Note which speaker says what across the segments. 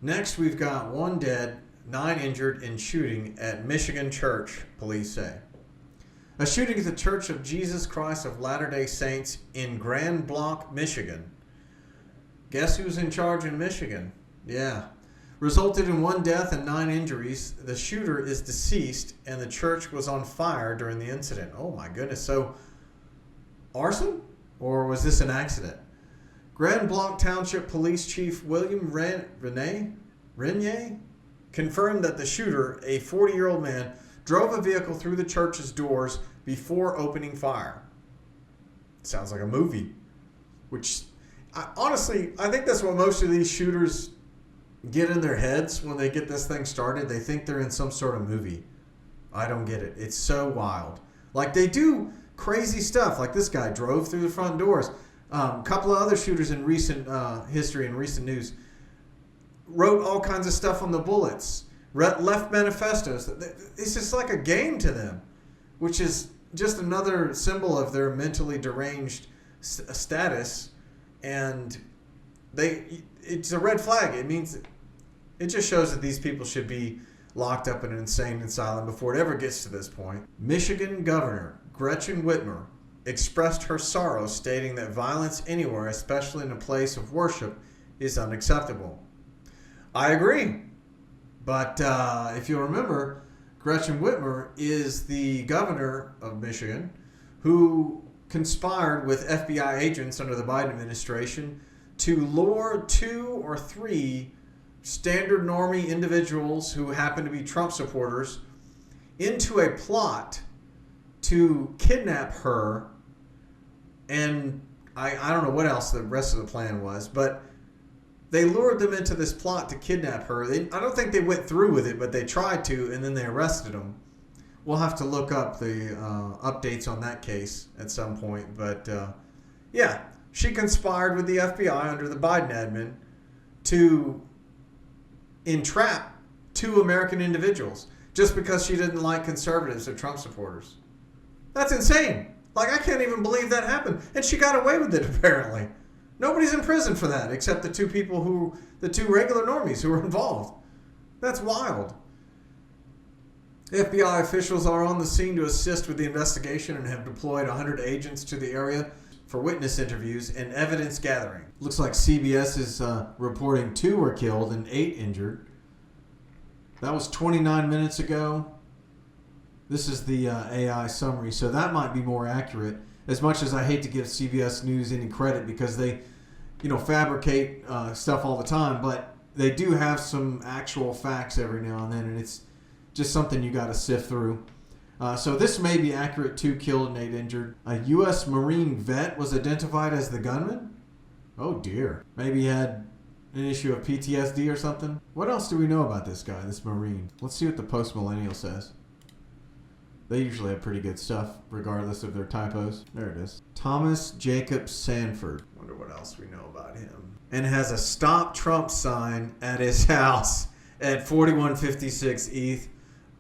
Speaker 1: Next, we've got 1 dead, 9 injured in shooting at Michigan church, police say. A shooting at the Church of Jesus Christ of Latter-day Saints in Grand Blanc, Michigan. Guess who's in charge in Michigan? Yeah. Resulted in 1 death and 9 injuries. The shooter is deceased, and the church was on fire during the incident. Oh my goodness. So, arson? Or was this an accident? Grand Blanc Township Police Chief William Renier confirmed that the shooter, a 40-year-old man, drove a vehicle through the church's doors before opening fire. Sounds like a movie. Which, honestly, I think that's what most of these shooters get in their heads when they get this thing started. They think they're in some sort of movie. I don't get it. It's so wild. Like, they do crazy stuff. Like, this guy drove through the front doors. A couple of other shooters in recent history and recent news wrote all kinds of stuff on the bullets. Left manifestos. It's just like a game to them, which is just another symbol of their mentally deranged status. And it's a red flag. It means it just shows that these people should be locked up in an insane asylum before it ever gets to this point. Michigan Governor Gretchen Whitmer expressed her sorrow, stating that violence anywhere, especially in a place of worship, is unacceptable. I agree. But if you'll remember, Gretchen Whitmer is the governor of Michigan who conspired with FBI agents under the Biden administration to lure 2 or 3 standard normie individuals who happen to be Trump supporters into a plot to kidnap her. And I don't know what else the rest of the plan was, but they lured them into this plot to kidnap her. I don't think they went through with it, but they tried to, and then they arrested them. We'll have to look up the updates on that case at some point. But, yeah, she conspired with the FBI under the Biden admin to entrap 2 American individuals just because she didn't like conservatives or Trump supporters. That's insane. Like, I can't even believe that happened. And she got away with it, apparently. Nobody's in prison for that except the 2 regular normies who were involved. That's wild. FBI officials are on the scene to assist with the investigation and have deployed 100 agents to the area for witness interviews and evidence gathering. Looks like CBS is reporting 2 were killed and 8 injured. That was 29 minutes ago. This is the AI summary, so that might be more accurate. As much as I hate to give CBS News any credit because they, fabricate stuff all the time, but they do have some actual facts every now and then, and it's just something you got to sift through. So this may be accurate. 2 killed and 8 injured. A U.S. Marine vet was identified as the gunman. Oh dear. Maybe he had an issue of PTSD or something. What else do we know about this guy, this Marine? Let's see what the post-millennial says. They usually have pretty good stuff, regardless of their typos. There it is. Thomas Jacob Sanford. Wonder what else we know about him. And has a Stop Trump sign at his house at 4156 East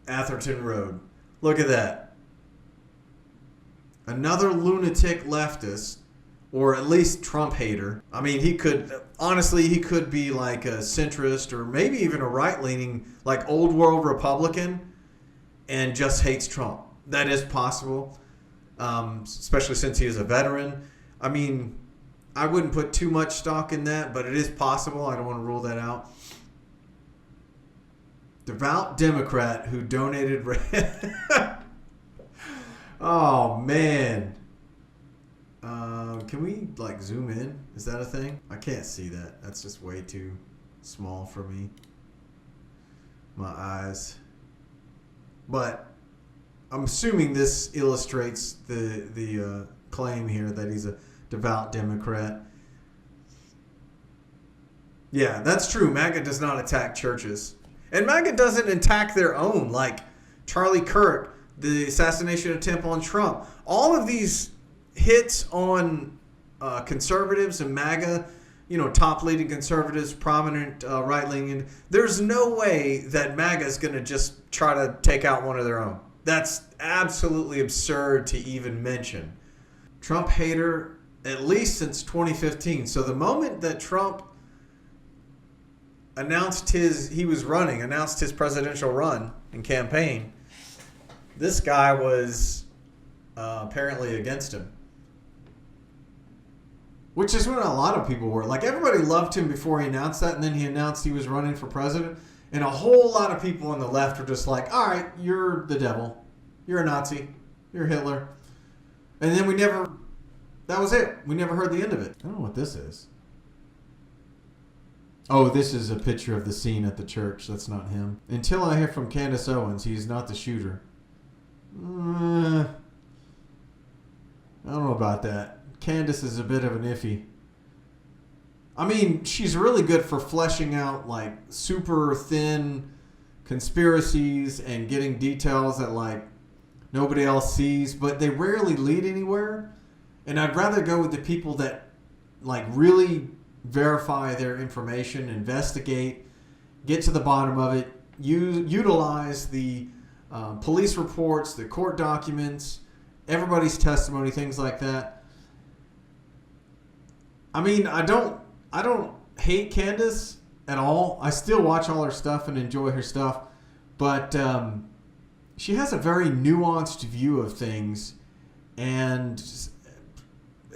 Speaker 1: Atherton Road. Look at that. Another lunatic leftist, or at least Trump hater. I mean, he could be like a centrist or maybe even a right-leaning, like old world Republican, and just hates Trump. That is possible, especially since he is a veteran. I mean, I wouldn't put too much stock in that, but it is possible. I don't want to rule that out. Devout Democrat who donated... Oh, man. Can we, zoom in? Is that a thing? I can't see that. That's just way too small for me. My eyes. But I'm assuming this illustrates the claim here that he's a devout Democrat. Yeah, that's true. MAGA does not attack churches. And MAGA doesn't attack their own, like Charlie Kirk, the assassination attempt on Trump. All of these hits on conservatives and MAGA, top leading conservatives, prominent right-leaning. There's no way that MAGA is going to just try to take out one of their own. That's absolutely absurd to even mention. Trump hater, at least since 2015. So the moment that Trump announced his presidential run and campaign, this guy was apparently against him. Which is what a lot of people were. Like, everybody loved him before he announced that, and then he announced he was running for president. And a whole lot of people on the left were just like, all right, you're the devil. You're a Nazi. You're Hitler. And then that was it. We never heard the end of it. I don't know what this is. Oh, this is a picture of the scene at the church. That's not him. Until I hear from Candace Owens, he's not the shooter. I don't know about that. Candace is a bit of an iffy. I mean, she's really good for fleshing out like super thin conspiracies and getting details that like nobody else sees, but they rarely lead anywhere. And I'd rather go with the people that like really verify their information, investigate, get to the bottom of it, utilize the police reports, the court documents, everybody's testimony, things like that. I mean, I don't hate Candace at all. I still watch all her stuff and enjoy her stuff, but she has a very nuanced view of things, and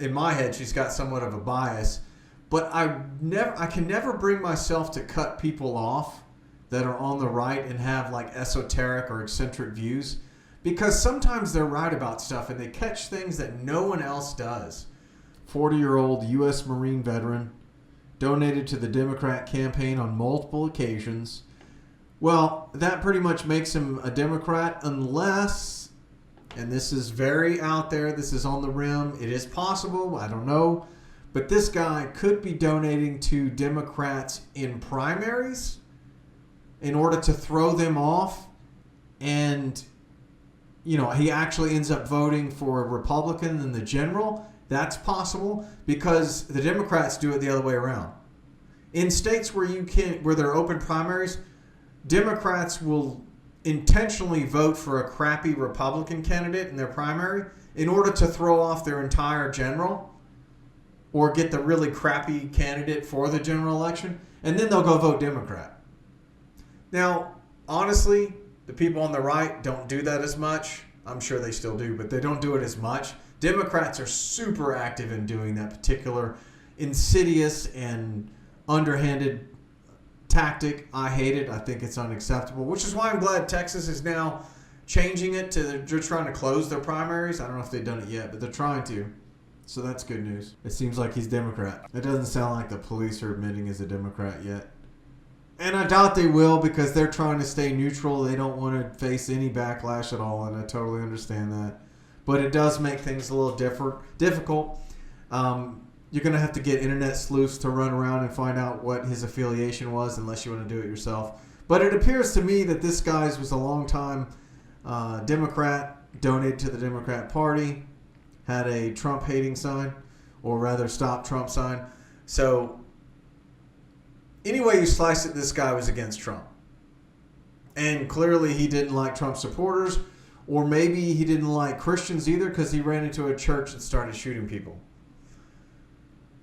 Speaker 1: in my head, she's got somewhat of a bias. But I can never bring myself to cut people off that are on the right and have like esoteric or eccentric views, because sometimes they're right about stuff and they catch things that no one else does. 40-year-old U.S. Marine veteran, donated to the Democrat campaign on multiple occasions. Well, that pretty much makes him a Democrat unless, and this is very out there, this is on the rim, it is possible, I don't know, but this guy could be donating to Democrats in primaries in order to throw them off, and he actually ends up voting for a Republican in the general. That's possible because the Democrats do it the other way around. In states where there are open primaries, Democrats will intentionally vote for a crappy Republican candidate in their primary in order to throw off their entire general or get the really crappy candidate for the general election, and then they'll go vote Democrat. Now, honestly, the people on the right don't do that as much. I'm sure they still do, but they don't do it as much. Democrats are super active in doing that particular insidious and underhanded tactic. I hate it. I think it's unacceptable, which is why I'm glad Texas is now changing it to they're trying to close their primaries. I don't know if they've done it yet, but they're trying to. So that's good news. It seems like he's Democrat. It doesn't sound like the police are admitting he's a Democrat yet. And I doubt they will because they're trying to stay neutral. They don't want to face any backlash at all, and I totally understand that. But it does make things a little difficult. You're going to have to get internet sleuths to run around and find out what his affiliation was unless you want to do it yourself. But it appears to me that this guy was a long-time Democrat, donated to the Democrat Party, had a Trump-hating sign, or rather Stop Trump sign. So any way you slice it, this guy was against Trump. And clearly he didn't like Trump supporters, or maybe he didn't like Christians either because he ran into a church and started shooting people.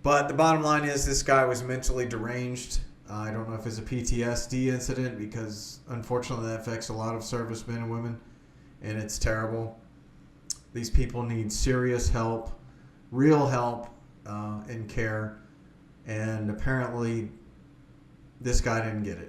Speaker 1: But the bottom line is this guy was mentally deranged. I don't know if it's a PTSD incident because unfortunately that affects a lot of servicemen and women, and it's terrible. These people need serious help, real help, and care, and apparently this guy didn't get it.